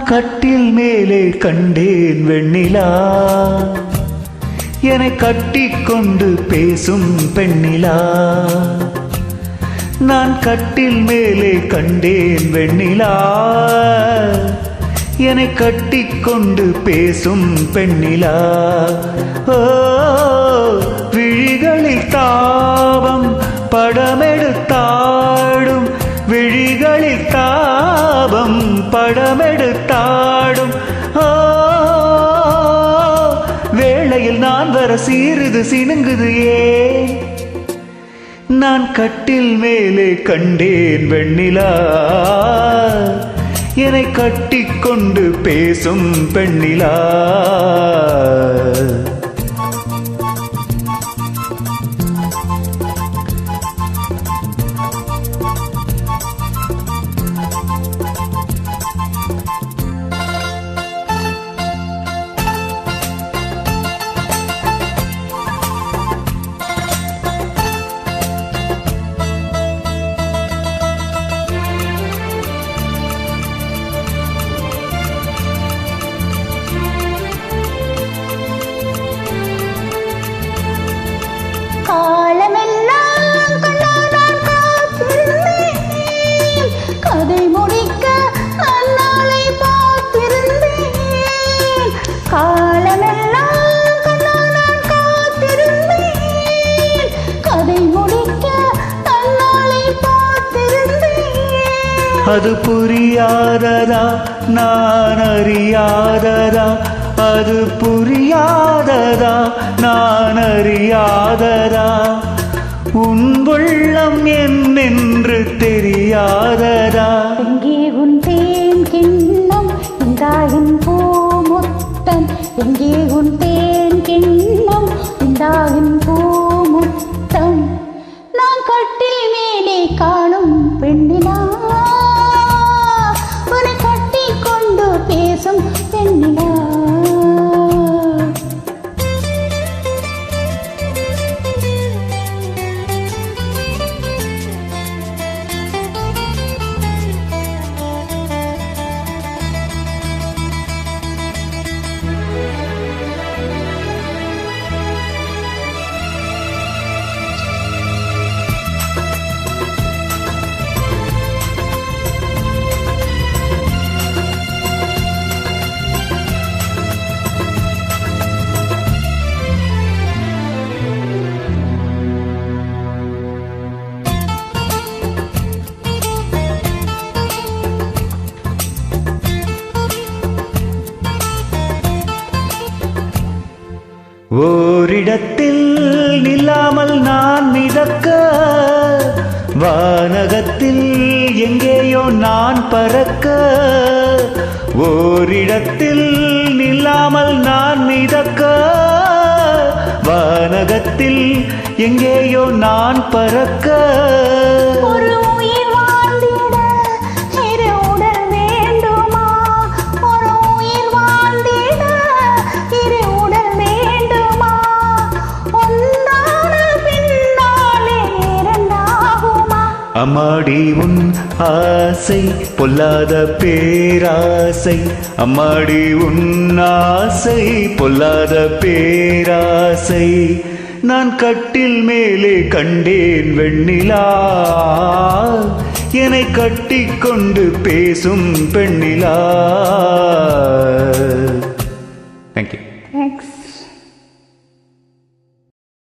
கட்டில் மேலே கண்டேன் வெண்ணிலா, என்னை கட்டிக்கொண்டு பேசும் பெண்ணிலா. நான் கட்டில் மேலே கண்டேன் வெண்ணிலா, என்னை கட்டிக்கொண்டு பேசும் பெண்ணிலா. ஓ விழிகளில் தாபம் படமெடுத்தாடும், விழிகளில் தாபம் படமெடுத்தாடும். ஓ வேளையில் நான் வர சீருது சினுங்குது ஏன்? நான் கட்டில் மேலே கண்டேன் வெண்ணிலா, என்னை கட்டிக்கொண்டு பேசும் பெண்ணிலா. அது புரியாததா நான் அறியாததா, அது புரியாததா நான் அறியாததா, உன் உள்ளம் என்னென்று தெரியாததா. எங்கே உன் தேன் கிண்ணம் இந்தாயின் பூமுத்தம், எங்கே உன் தேன் கிண்ணம் இந்தாயின் பூமுத்தம். நான் கட்டில் மேலே காணும் பெண்ணிலா, உன்னை கட்டிக் கொண்டு பேசும் பெண்ணிலா. ஓரிடத்தில் நில்லாமல் நான் மிதக்க, வானகத்தில் எங்கேயோ நான் பறக்க. ஓரிடத்தில் நில்லாமல் நான் மிதக்க, வானகத்தில் எங்கேயோ நான் பறக்க. ஒரு உயிர் வாழ்ந்திட இரு உடல் வேண்டுமா, ஒரு உயிர் வாழ்ந்திட இரு உடல் வேண்டுமா, ஒன்றான பின்னாலே இரண்டாகுமா. அம்மாடி உன் ஆசை பொல்லாத பேராசை, அம்மாடி உன் ஆசை பொல்லாத பேராசை. நான் கட்டில் மேலே கண்டேன் வெண்ணிலா, என்னை கட்டிக்கொண்டு பேசும் பெண்ணிலா. தேங்க்யூ.